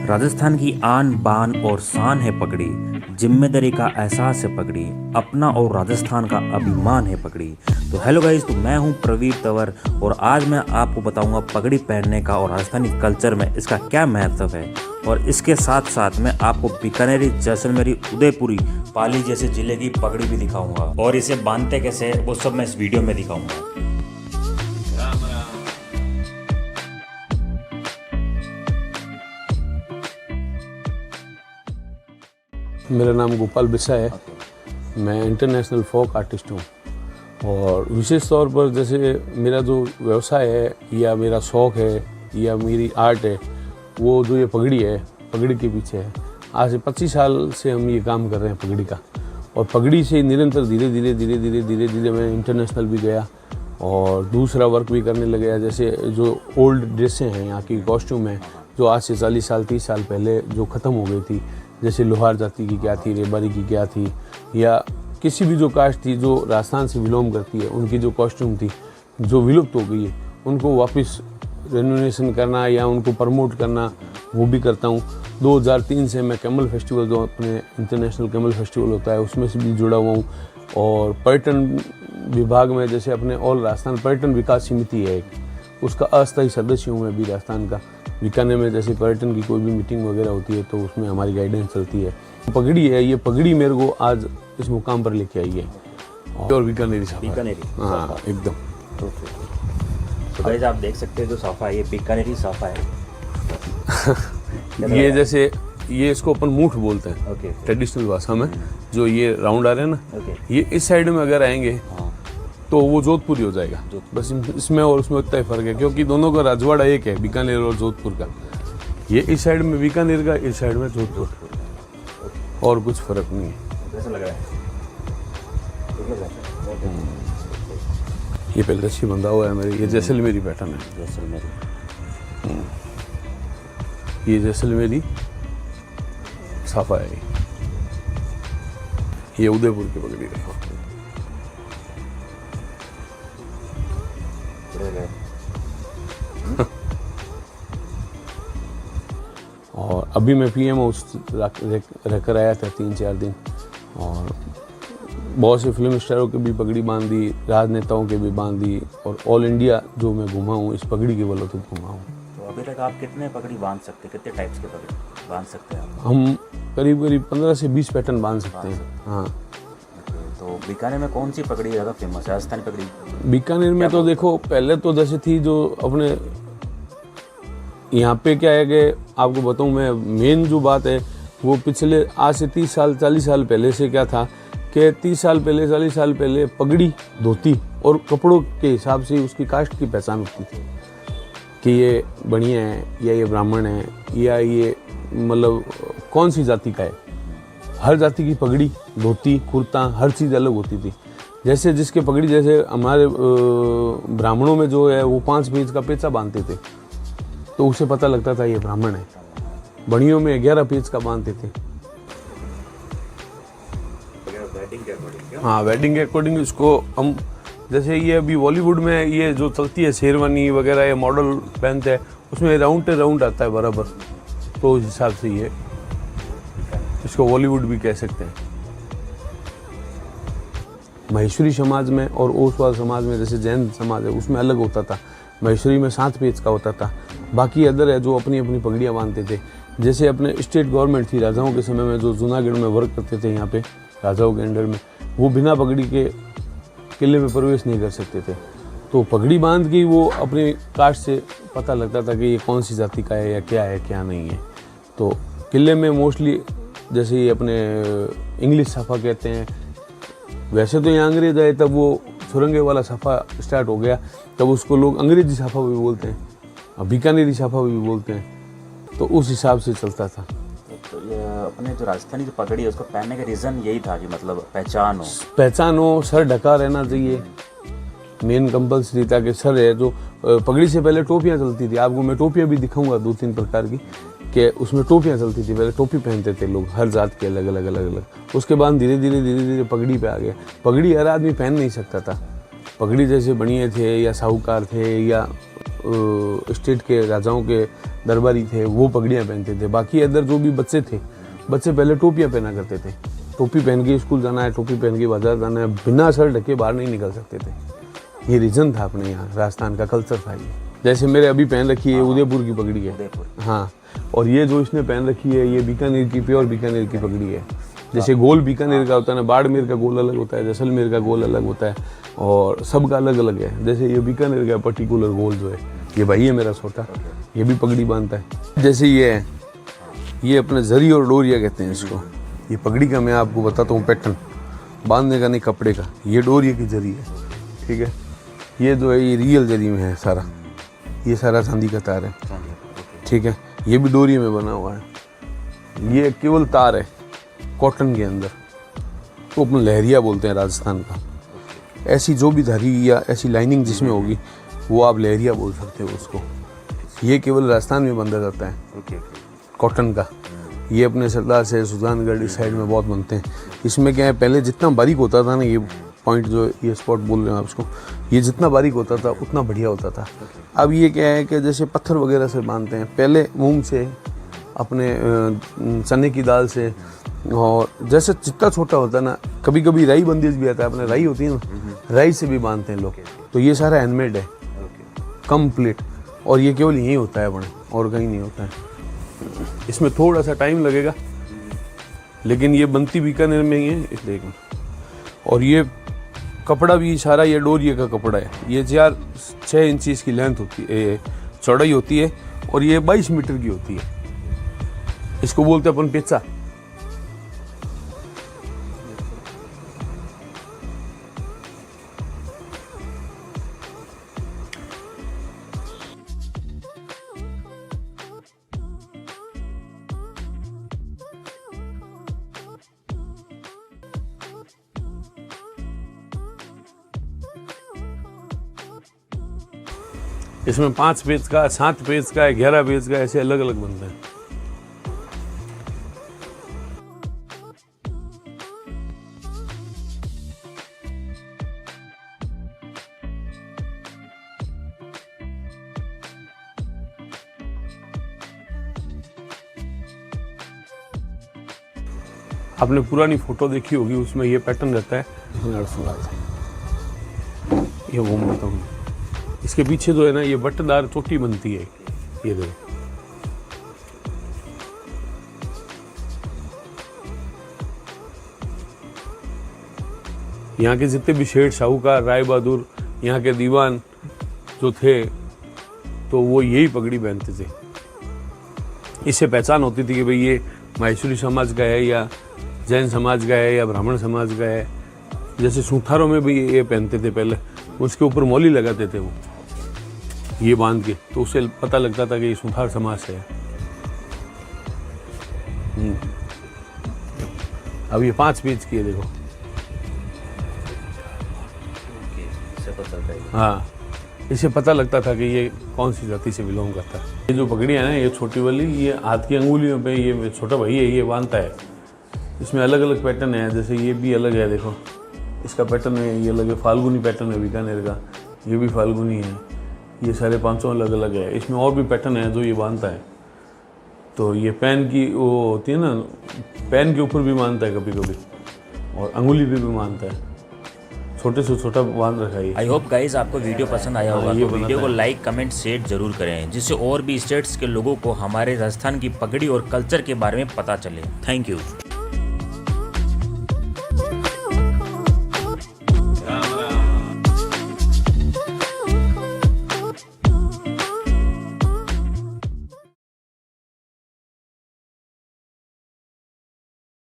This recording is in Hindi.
राजस्थान की आन बान और शान है पगड़ी, जिम्मेदारी का एहसास है पगड़ी, अपना और राजस्थान का अभिमान है पगड़ी। तो हेलो गाइस, तो मैं हूं प्रवीर तंवर और आज मैं आपको बताऊंगा पगड़ी पहनने का और राजस्थानी कल्चर में इसका क्या महत्व है। और इसके साथ साथ मैं आपको बीकानेरी, जैसलमेरी, उदयपुरी, पाली जैसे जिले की पगड़ी भी दिखाऊंगा और इसे बांधते कैसे वो सब मैं इस वीडियो में दिखाऊंगा। मेरा नाम गोपाल बिसा है। मैं इंटरनेशनल फोक आर्टिस्ट हूँ और विशेष तौर पर जैसे मेरा जो व्यवसाय है या मेरा शौक़ है या मेरी आर्ट है, वो जो ये पगड़ी है, पगड़ी के पीछे है। आज से 25 साल से हम ये काम कर रहे हैं पगड़ी का, और पगड़ी से निरंतर धीरे धीरे मैं इंटरनेशनल भी गया और दूसरा वर्क भी करने लग गया। जैसे जो ओल्ड ड्रेसें हैं, यहाँ की कॉस्ट्यूम है, जो आज से 40 साल 30 साल पहले जो ख़त्म हो गई थी, जैसे लोहार जाति की क्या थी, रेबारी की क्या थी, या किसी भी जो कास्ट थी जो राजस्थान से बिलोंग करती है, उनकी जो कॉस्ट्यूम थी जो विलुप्त हो गई है, उनको वापस रेनोवेशन करना या उनको प्रमोट करना, वो भी करता हूँ। 2003 से मैं कैमल फेस्टिवल, जो अपने इंटरनेशनल कैमल फेस्टिवल होता है, उसमें से भी जुड़ा हुआ हूँ। और पर्यटन विभाग में जैसे अपने ऑल राजस्थान पर्यटन विकास समिति है एक, उसका अस्थायी सदस्य हूँ मैं भी राजस्थान का। बीकानेर में जैसे पर्यटन की कोई भी मीटिंग वगैरह होती है तो उसमें हमारी गाइडेंस चलती है। पगड़ी है, ये पगड़ी मेरे को आज इस मुकाम पर लेके आई है। और बीकानेरी साफा, हाँ एकदम। तो गाइस आप देख सकते हैं जो साफा है, ये बीकानेरी साफा है। ये जैसे ये इसको अपन मूठ बोलते हैं ट्रेडिशनल भाषा में। जो ये राउंड आ रहे हैं ना, ये इस साइड में अगर आएंगे तो वो जोधपुरी हो जाएगा। बस इसमें और उसमें उतना ही फर्क है, क्योंकि दोनों का राजवाड़ा एक है, बीकानेर और जोधपुर का। ये इस साइड में बीकानेर का, इस साइड में जोधपुर, और कुछ फर्क नहीं है। कैसा लग रहा है? ये पहले रस्सी बंधा हुआ है मेरी, ये जैसलमेरी पैटर्न है। जैसलमेरी, ये जैसलमेरी साफा है। ये उदयपुर की पगड़ी देखो। और अभी मैं पीएम हाउस रहकर आया था 3-4 दिन, और बहुत से फिल्म स्टारों के भी पगड़ी बांधी, राजनेताओं के भी बांधी, और ऑल इंडिया जो मैं घुमा हूँ इस पगड़ी के बलौत घुमा हूँ। तो अभी तक आप कितने पगड़ी बांध सकते हैं, कितने टाइप्स के पगड़ी बांध सकते हैं आप? हम करीब 15 से 20 पैटर्न बांध सकते हैं। हाँ। तो बीकानेर में कौन सी पगड़ी ज़्यादा फेमस है, राजस्थानी पगड़ी? बीकानेर में तो देखो, पहले तो जैसे थी जो अपने यहाँ पे क्या है कि आपको बताऊँ मैं, मेन जो बात है वो पिछले आज से 30 साल 40 साल पहले से क्या था कि 30 साल पहले 40 साल पहले पगड़ी, धोती और कपड़ों के हिसाब से उसकी कास्ट की पहचान होती थी कि ये बढ़िया है या ये ब्राह्मण है या ये मतलब कौन सी जाति का है। हर जाति की पगड़ी, धोती, कुर्ता, हर चीज़ अलग होती थी। जैसे जिसके पगड़ी, जैसे हमारे ब्राह्मणों में जो है वो 5 पेज का पेचा बांधते थे, तो उसे पता लगता था ये ब्राह्मण है। बनियों में 11 पेज का बांधते थे। हाँ, वेडिंग के अकॉर्डिंग इसको हम, जैसे ये अभी बॉलीवुड में ये जो चलती है शेरवानी वगैरह, ये मॉडल पहनते हैं, उसमें राउंड आता है बराबर, तो उस हिसाब से ये इसको बॉलीवुड भी कह सकते हैं। महेश्वरी समाज में और ओसवाल समाज में, जैसे जैन समाज है, उसमें अलग होता था। महेश्वरी में 7 पेज का होता था। बाकी अदर है जो अपनी अपनी पगड़ियाँ बांधते थे। जैसे अपने स्टेट गवर्नमेंट थी राजाओं के समय में, जो जूनागढ़ में वर्क करते थे यहाँ पे राजाओं के अंडर में, वो बिना पगड़ी के किले में प्रवेश नहीं कर सकते थे। तो पगड़ी बांध के वो अपनी कास्ट से पता लगता था कि ये कौन सी जाति का है या क्या है क्या नहीं है। तो किले में मोस्टली जैसे ये अपने इंग्लिश साफा कहते हैं, वैसे तो यहाँ अंग्रेज आए तब वो सुरंगे वाला साफा स्टार्ट हो गया, तब उसको लोग अंग्रेजी साफा भी बोलते हैं, अब बीकानेरी साफा भी बोलते हैं, तो उस हिसाब से चलता था। तो ये अपने जो राजस्थानी जो पगड़ी है उसको पहनने का रीज़न यही था कि मतलब पहचान हो, सर ढका रहना चाहिए, मेन कंपल्सरी था कि सर है। जो पगड़ी से पहले टोपियाँ चलती थी, आपको मैं टोपियाँ भी दिखाऊंगा 2-3 प्रकार की, कि उसमें टोपियाँ चलती थी। पहले टोपी पहनते थे लोग, हर जात के अलग अलग। उसके बाद धीरे धीरे पगड़ी पे आ गया। पगड़ी हर आदमी पहन नहीं सकता था। पगड़ी जैसे बनिए थे या साहूकार थे या स्टेट के राजाओं के दरबारी थे वो पगड़ियाँ पहनते थे। बाकी अदर जो भी बच्चे थे, बच्चे पहले टोपियाँ पहना करते थे। टोपी पहन के स्कूल जाना है, टोपी पहन के बाजार जाना है, बिना सर ढके बाहर नहीं निकल सकते थे। ये रीजन था अपने यहाँ, राजस्थान का कल्चर था ये। जैसे मेरे अभी पहन रखी है उदयपुर की पगड़ी है, हाँ, और ये जो इसने पहन रखी है ये बीकानेर की, प्योर बीकानेर की पगड़ी है। जैसे गोल बीकानेर का होता है ना, बाड़मेर का गोल अलग होता है, जैसलमेर का गोल अलग होता है, और सबका अलग अलग है। जैसे ये बीकानेर का पर्टिकुलर गोल जो है, ये भाई है मेरा छोटा, ये भी पगड़ी बांधता है। जैसे ये है, ये अपने जरी और डोरिया कहते हैं इसको। ये पगड़ी का मैं आपको बताता हूँ पैटर्न, बांधने का नहीं कपड़े का। ये डोरिया की जरी है, ठीक है। ये जो है ये रियल जरी में है सारा, ये सारा चांदी का तार है, ठीक है। ये भी डोरिया में बना हुआ है। ये केवल तार है कॉटन के अंदर, तो अपना लहरिया बोलते हैं राजस्थान का। ऐसी जो भी धारी या ऐसी लाइनिंग जिसमें होगी वो आप लहरिया बोल सकते हो उसको। ये केवल राजस्थान में बंधा जाता है कॉटन का। ये अपने सरदार से सुल्तानगढ़ इस साइड में बहुत बनते हैं। इसमें क्या है, पहले जितना बारीक होता था ना, ये पॉइंट जो ये स्पॉट बोल रहे हैं आप उसको, ये जितना बारीक होता था उतना बढ़िया होता था। अब ये क्या है कि जैसे पत्थर वगैरह से बांधते हैं, पहले मूंग से, अपने चने की दाल से, और जैसे जितना छोटा होता है ना, कभी कभी राई बंदिश भी आता है, अपने राई होती है ना, राई से भी बांधते हैं लोग। तो ये सारा हैंडमेड है कंप्लीट, और ये केवल यहीं होता है अपने, और कहीं नहीं होता है। इसमें थोड़ा सा टाइम लगेगा, लेकिन ये बनती बीकानेर में ही है, इसलिए। और ये कपड़ा भी सारा ये डोरिया का कपड़ा है। ये 4-6 इंच इसकी लेंथ होती है, चौड़ाई होती है, और ये 22 मीटर की होती है। इसको बोलते हैं अपन पेचा। इसमें 5 पेज का, 7 पेज का, 11 पेज का, ऐसे अलग अलग बनते हैं। आपने पुरानी फोटो देखी होगी, उसमें ये पैटर्न रहता है। ये वो बोलता हूँ, इसके पीछे जो है ना, ये बट्टेदार चोटी बनती है। ये देखो, यहाँ के जितने भी शेठ, शाहूकार, राय बहादुर, यहाँ के दीवान जो थे, तो वो यही पगड़ी पहनते थे। इससे पहचान होती थी कि भाई ये माहेश्वरी समाज का है, या जैन समाज का है, या ब्राह्मण समाज का है। जैसे सूठारों में भी ये पहनते थे पहले, उसके ऊपर मौली लगाते थे वो, ये बांध के, तो उससे पता लगता था कि ये सुथार समाज है। अब ये 5 पेज की है, देखो। हाँ, इससे पता लगता था कि ये कौन सी जाति से बिलोंग करता है। ये जो पगड़ियाँ है ना, ये छोटी वाली, ये हाथ की अंगुलियों पे, ये छोटा भाई है, ये बांधता है। इसमें अलग अलग पैटर्न है, जैसे ये भी अलग है, देखो इसका पैटर्न है, ये अलग है, फाल्गुनी पैटर्न है बीकानेर का, ये भी फाल्गुनी है। ये सारे 500 अलग अलग है। इसमें और भी पैटर्न है जो ये बांधता है। तो ये पेन की वो होती है ना, पेन के ऊपर भी बांधता है कभी कभी, और अंगुली पे भी बांधता है, छोटे से छोटा बांध रखा है। आई होप गाइज आपको वीडियो पसंद आया होगा, तो वीडियो को लाइक, कमेंट, शेयर जरूर करें, जिससे और भी स्टेट्स के लोगों को हमारे राजस्थान की पगड़ी और कल्चर के बारे में पता चले। Thank you.